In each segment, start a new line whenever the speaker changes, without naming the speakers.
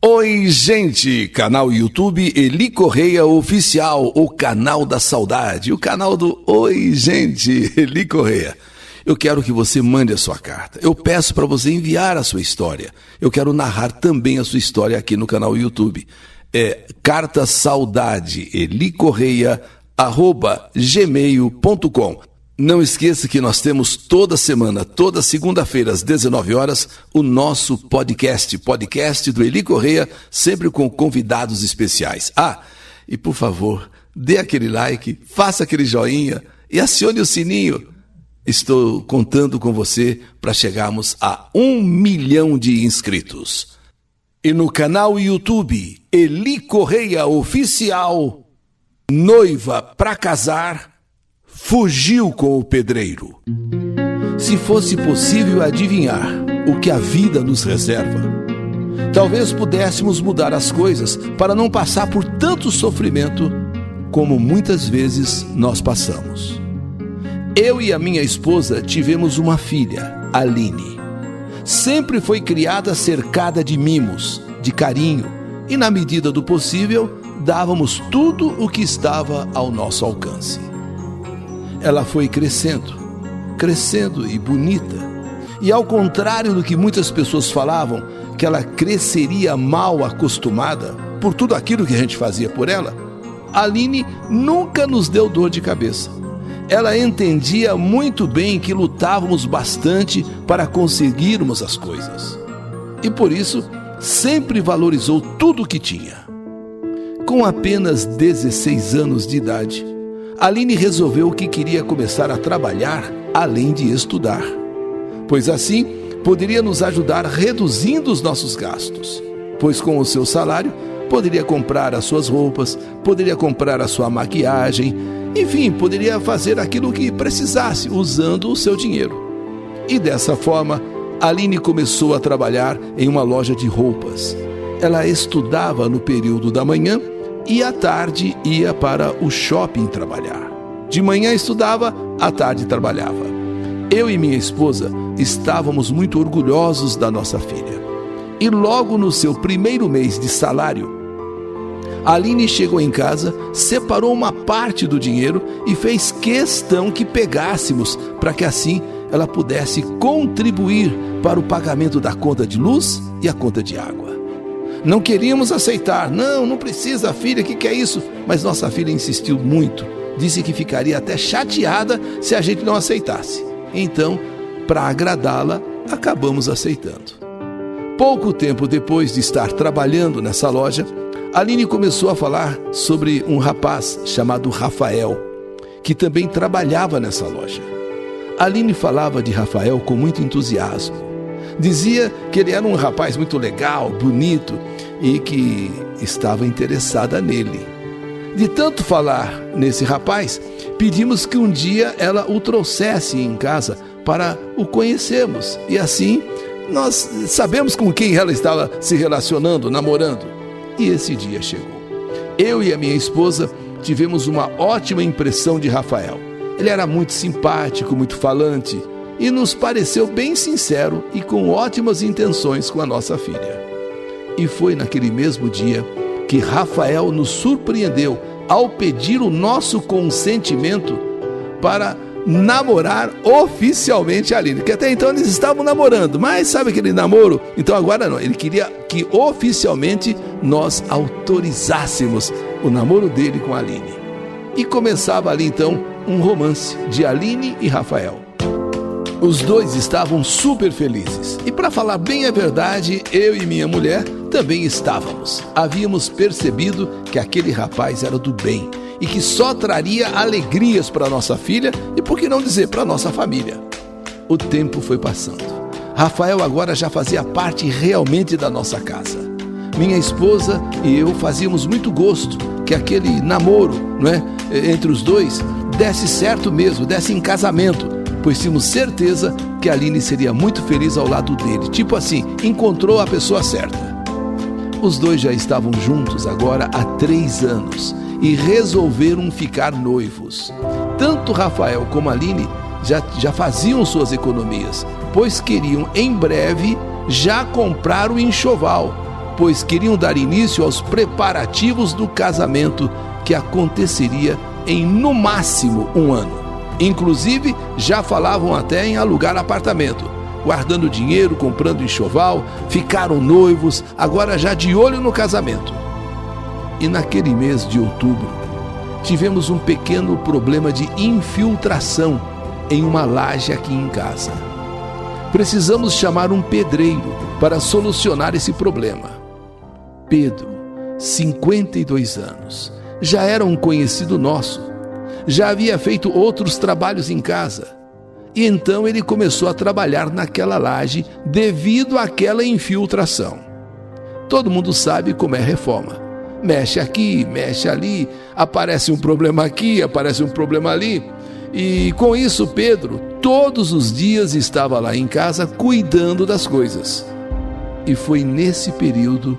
Oi, gente! Canal YouTube Eli Correia Oficial, o canal da saudade, o canal do Oi, gente, Eli Correia. Eu quero que você mande a sua carta. Eu peço para você enviar a sua história. Eu quero narrar também a sua história aqui no canal YouTube. Carta Saudade, elicorreia@gmail.com. Não esqueça que nós temos toda semana, toda segunda-feira, às 19 horas, o nosso podcast do Eli Correia, sempre com convidados especiais. E por favor, dê aquele like, faça aquele joinha e acione o sininho. Estou contando com você para chegarmos a 1 milhão de inscritos. E no canal YouTube, Eli Correia Oficial, noiva para casar, fugiu com o pedreiro. Se fosse possível adivinhar o que a vida nos reserva, talvez pudéssemos mudar as coisas para não passar por tanto sofrimento como muitas vezes nós passamos. Eu e a minha esposa tivemos uma filha, Aline. Sempre foi criada cercada de mimos, de carinho, e na medida do possível, dávamos tudo o que estava ao nosso alcance. Ela foi crescendo e bonita. E ao contrário do que muitas pessoas falavam, que ela cresceria mal acostumada por tudo aquilo que a gente fazia por ela, a Aline nunca nos deu dor de cabeça. Ela entendia muito bem que lutávamos bastante para conseguirmos as coisas. E por isso, sempre valorizou tudo o que tinha. Com apenas 16 anos de idade, Aline resolveu que queria começar a trabalhar além de estudar, pois assim poderia nos ajudar reduzindo os nossos gastos, pois com o seu salário poderia comprar as suas roupas, poderia comprar a sua maquiagem, enfim, poderia fazer aquilo que precisasse usando o seu dinheiro. E dessa forma, Aline começou a trabalhar em uma loja de roupas. Ela estudava no período da manhã e à tarde ia para o shopping trabalhar. De manhã estudava, à tarde trabalhava. Eu e minha esposa estávamos muito orgulhosos da nossa filha. E logo no seu primeiro mês de salário, a Aline chegou em casa, separou uma parte do dinheiro e fez questão que pegássemos para que assim ela pudesse contribuir para o pagamento da conta de luz e a conta de água. Não queríamos aceitar. Não precisa, filha, o que é isso? Mas nossa filha insistiu muito. Disse que ficaria até chateada se a gente não aceitasse. Então, para agradá-la, acabamos aceitando. Pouco tempo depois de estar trabalhando nessa loja, Aline começou a falar sobre um rapaz chamado Rafael, que também trabalhava nessa loja. Aline falava de Rafael com muito entusiasmo. Dizia que ele era um rapaz muito legal, bonito e que estava interessada nele. De tanto falar nesse rapaz, pedimos que um dia ela o trouxesse em casa para o conhecermos. E assim, nós sabemos com quem ela estava se relacionando, namorando. E esse dia chegou. Eu e a minha esposa tivemos uma ótima impressão de Rafael. Ele era muito simpático, muito falante e nos pareceu bem sincero e com ótimas intenções com a nossa filha. E foi naquele mesmo dia que Rafael nos surpreendeu ao pedir o nosso consentimento para namorar oficialmente a Aline, que até então eles estavam namorando, mas sabe aquele namoro? Então agora não, ele queria que oficialmente nós autorizássemos o namoro dele com a Aline. E começava ali então um romance de Aline e Rafael. Os dois estavam super felizes. E para falar bem a verdade, eu e minha mulher também estávamos. Havíamos percebido que aquele rapaz era do bem e que só traria alegrias para nossa filha e, por que não dizer, para nossa família. O tempo foi passando. Rafael agora já fazia parte realmente da nossa casa. Minha esposa e eu fazíamos muito gosto que aquele namoro, entre os dois desse certo mesmo, desse em casamento, pois tínhamos certeza que a Aline seria muito feliz ao lado dele. Tipo assim, encontrou a pessoa certa. Os dois já estavam juntos agora há 3 anos e resolveram ficar noivos. Tanto Rafael como a Aline já faziam suas economias, pois queriam em breve já comprar o enxoval pois queriam dar início aos preparativos do casamento que aconteceria em no máximo 1 ano. Inclusive, já falavam até em alugar apartamento, guardando dinheiro, comprando enxoval, ficaram noivos, agora já de olho no casamento. E naquele mês de outubro, tivemos um pequeno problema de infiltração em uma laje aqui em casa. Precisamos chamar um pedreiro para solucionar esse problema. Pedro, 52 anos, já era um conhecido nosso, já havia feito outros trabalhos em casa. E então ele começou a trabalhar naquela laje devido àquela infiltração. Todo mundo sabe como é reforma. Mexe aqui, mexe ali, aparece um problema aqui, aparece um problema ali. E com isso, Pedro, todos os dias estava lá em casa cuidando das coisas. E foi nesse período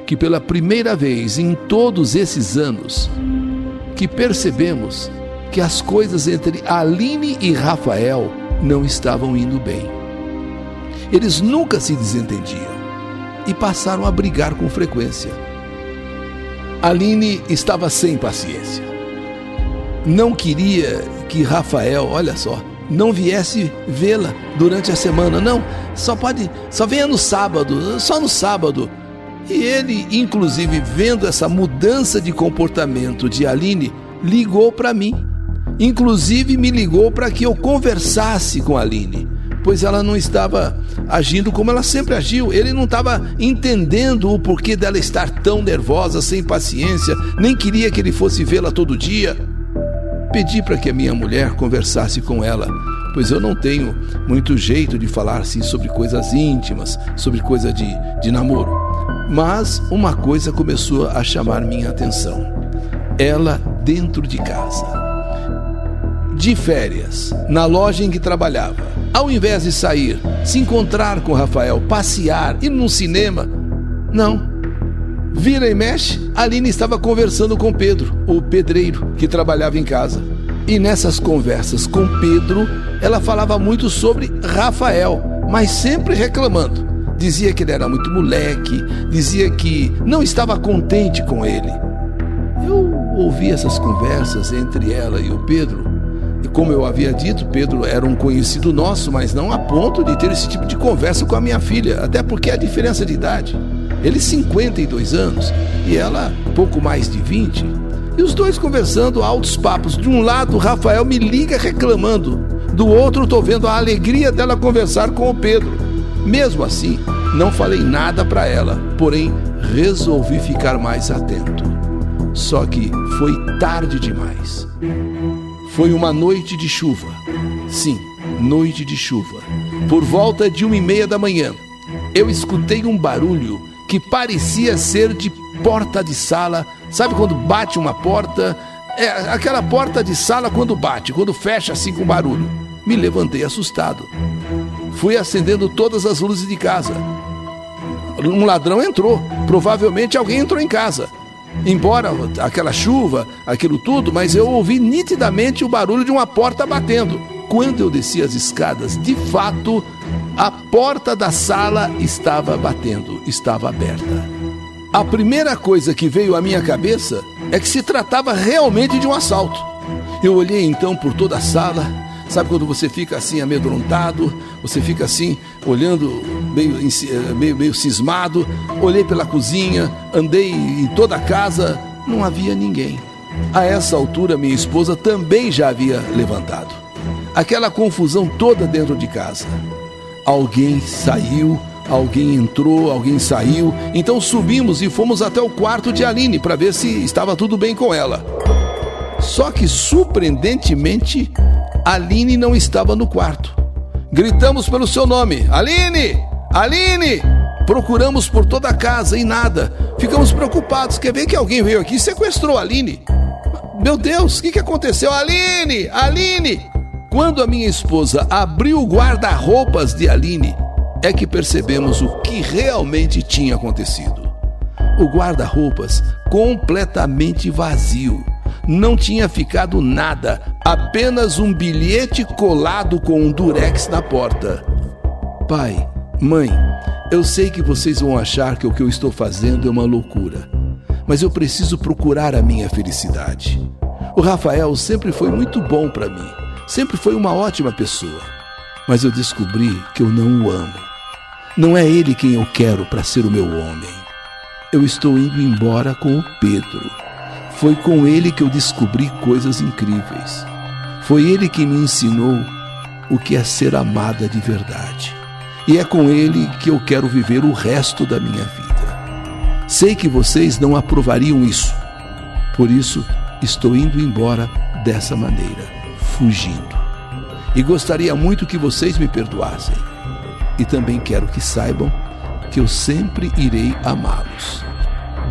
que pela primeira vez em todos esses anos que percebemos que as coisas entre Aline e Rafael não estavam indo bem. Eles nunca se desentendiam e passaram a brigar com frequência. Aline estava sem paciência. Não queria que Rafael, olha só, não viesse vê-la durante a semana. Não, só venha no sábado, só no sábado. E ele, inclusive, vendo essa mudança de comportamento de Aline, ligou para mim. Inclusive me ligou para que eu conversasse com a Aline, pois ela não estava agindo como ela sempre agiu. Ele não estava entendendo o porquê dela estar tão nervosa, sem paciência, nem queria que ele fosse vê-la todo dia. Pedi para que a minha mulher conversasse com ela, pois eu não tenho muito jeito de falar assim sobre coisas íntimas, sobre coisa de namoro. Mas uma coisa começou a chamar minha atenção. Ela dentro de casa, de férias, na loja em que trabalhava, ao invés de sair, se encontrar com o Rafael, passear, ir num cinema, não. Vira e mexe, a Aline estava conversando com Pedro, o pedreiro que trabalhava em casa. E nessas conversas com Pedro, ela falava muito sobre Rafael, mas sempre reclamando. Dizia que ele era muito moleque, dizia que não estava contente com ele. Eu ouvi essas conversas entre ela e o Pedro. E como eu havia dito, Pedro era um conhecido nosso, mas não a ponto de ter esse tipo de conversa com a minha filha, até porque a diferença de idade. Ele 52 anos e ela pouco mais de 20. E os dois conversando altos papos. De um lado, Rafael me liga reclamando. Do outro, estou vendo a alegria dela conversar com o Pedro. Mesmo assim, não falei nada para ela, porém resolvi ficar mais atento. Só que foi tarde demais. Foi uma noite de chuva. Sim, noite de chuva. Por volta de 1h30 da manhã, eu escutei um barulho que parecia ser de porta de sala. Sabe quando bate uma porta? É aquela porta de sala quando bate, quando fecha assim com barulho. Me levantei assustado. Fui acendendo todas as luzes de casa. Um ladrão entrou. Provavelmente alguém entrou em casa. Embora aquela chuva, aquilo tudo, mas eu ouvi nitidamente o barulho de uma porta batendo. Quando eu desci as escadas, de fato, a porta da sala estava batendo, estava aberta. A primeira coisa que veio à minha cabeça é que se tratava realmente de um assalto. Eu olhei então por toda a sala. Sabe quando você fica assim amedrontado, você fica assim olhando meio cismado. Olhei pela cozinha, andei em toda a casa, não havia ninguém. A essa altura minha esposa também já havia levantado. Aquela confusão toda dentro de casa. Alguém saiu, alguém entrou, alguém saiu. Então subimos e fomos até o quarto de Aline para ver se estava tudo bem com ela. Só que surpreendentemente, Aline não estava no quarto. Gritamos pelo seu nome: Aline! Aline! Procuramos por toda a casa e nada. Ficamos preocupados. Quer ver que alguém veio aqui e sequestrou a Aline? Meu Deus, o que aconteceu? Aline! Aline! Quando a minha esposa abriu o guarda-roupas de Aline, é que percebemos o que realmente tinha acontecido. O guarda-roupas completamente vazio. Não tinha ficado nada, apenas um bilhete colado com um durex na porta. Pai, mãe, Eu sei que vocês vão achar que o que eu estou fazendo é uma loucura, mas eu preciso procurar a minha felicidade. O Rafael sempre foi muito bom para mim, sempre foi uma ótima pessoa, mas eu descobri que eu não o amo. Não é ele quem eu quero para ser o meu homem. Eu estou indo embora com o Pedro. Foi com ele que eu descobri coisas incríveis. Foi ele que me ensinou o que é ser amada de verdade. E é com ele que eu quero viver o resto da minha vida. Sei que vocês não aprovariam isso. Por isso, estou indo embora dessa maneira, fugindo. E gostaria muito que vocês me perdoassem. E também quero que saibam que eu sempre irei amá-los.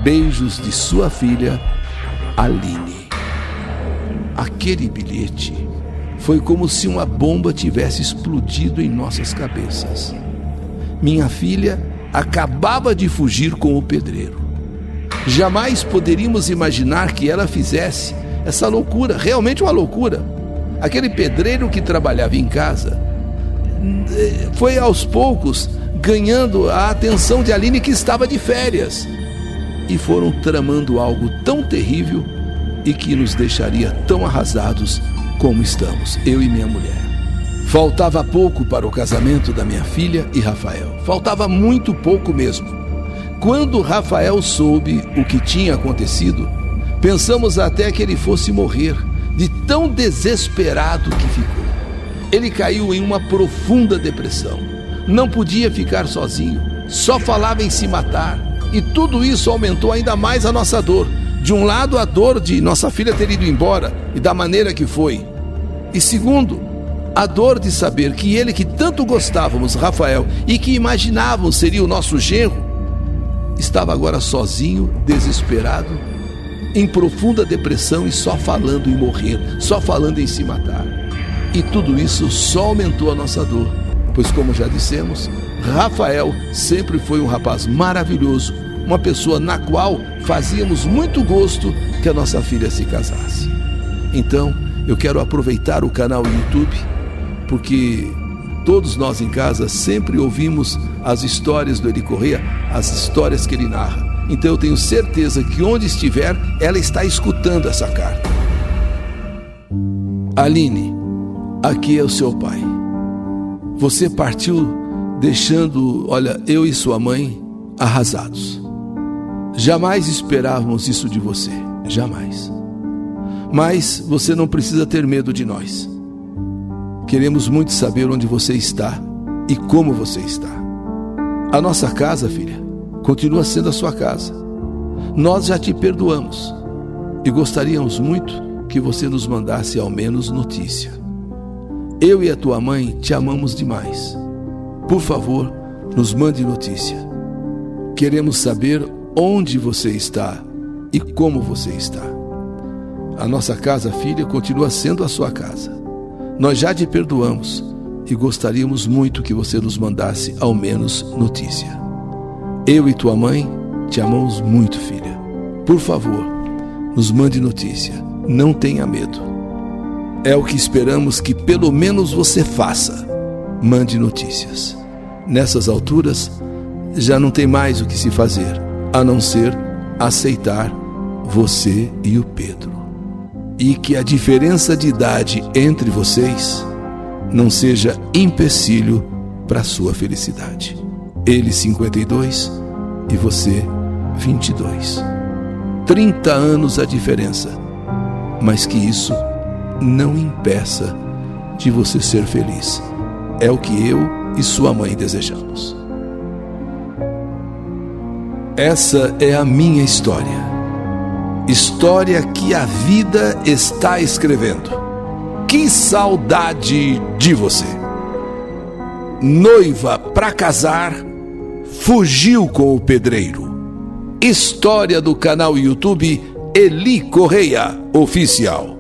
Beijos de sua filha, Aline. Aquele bilhete foi como se uma bomba tivesse explodido em nossas cabeças. Minha filha acabava de fugir com o pedreiro. Jamais poderíamos imaginar que ela fizesse essa loucura, realmente uma loucura. Aquele pedreiro que trabalhava em casa foi aos poucos ganhando a atenção de Aline, que estava de férias. E foram tramando algo tão terrível e que nos deixaria tão arrasados como estamos, eu e minha mulher. Faltava pouco para o casamento da minha filha e Rafael. Faltava muito pouco mesmo. Quando Rafael soube o que tinha acontecido, pensamos até que ele fosse morrer, de tão desesperado que ficou. Ele caiu em uma profunda depressão. Não podia ficar sozinho, só falava em se matar. E tudo isso aumentou ainda mais a nossa dor. De um lado, a dor de nossa filha ter ido embora e da maneira que foi. E segundo, a dor de saber que ele que tanto gostávamos, Rafael, e que imaginávamos seria o nosso genro, estava agora sozinho, desesperado, em profunda depressão e só falando em morrer, só falando em se matar. E tudo isso só aumentou a nossa dor, pois, como já dissemos, Rafael sempre foi um rapaz maravilhoso, uma pessoa na qual fazíamos muito gosto que a nossa filha se casasse. Então, eu quero aproveitar o canal YouTube, porque todos nós em casa sempre ouvimos as histórias do Eli Correia, as histórias que ele narra. Então eu tenho certeza que onde estiver, ela está escutando essa carta. Aline, aqui é o seu pai. Você partiu deixando, eu e sua mãe arrasados. Jamais esperávamos isso de você, jamais. Mas você não precisa ter medo de nós. Queremos muito saber onde você está e como você está. A nossa casa, filha, continua sendo a sua casa. Nós já te perdoamos e gostaríamos muito que você nos mandasse ao menos notícia. Eu e a tua mãe te amamos demais. Por favor, nos mande notícia. Queremos saber onde você está e como você está. A nossa casa, filha, continua sendo a sua casa. Nós já te perdoamos e gostaríamos muito que você nos mandasse ao menos notícia. Eu e tua mãe te amamos muito, filha. Por favor, nos mande notícia. Não tenha medo. É o que esperamos que pelo menos você faça. Mande notícias. Nessas alturas, já não tem mais o que se fazer, a não ser aceitar você e o Pedro. E que a diferença de idade entre vocês não seja empecilho para a sua felicidade. Ele 52 e você 22. 30 anos a diferença, mas que isso não impeça de você ser feliz. É o que eu e sua mãe desejamos. Essa é a minha história. História que a vida está escrevendo. Que saudade de você. Noiva para casar, fugiu com o pedreiro. História do canal YouTube Eli Correia Oficial.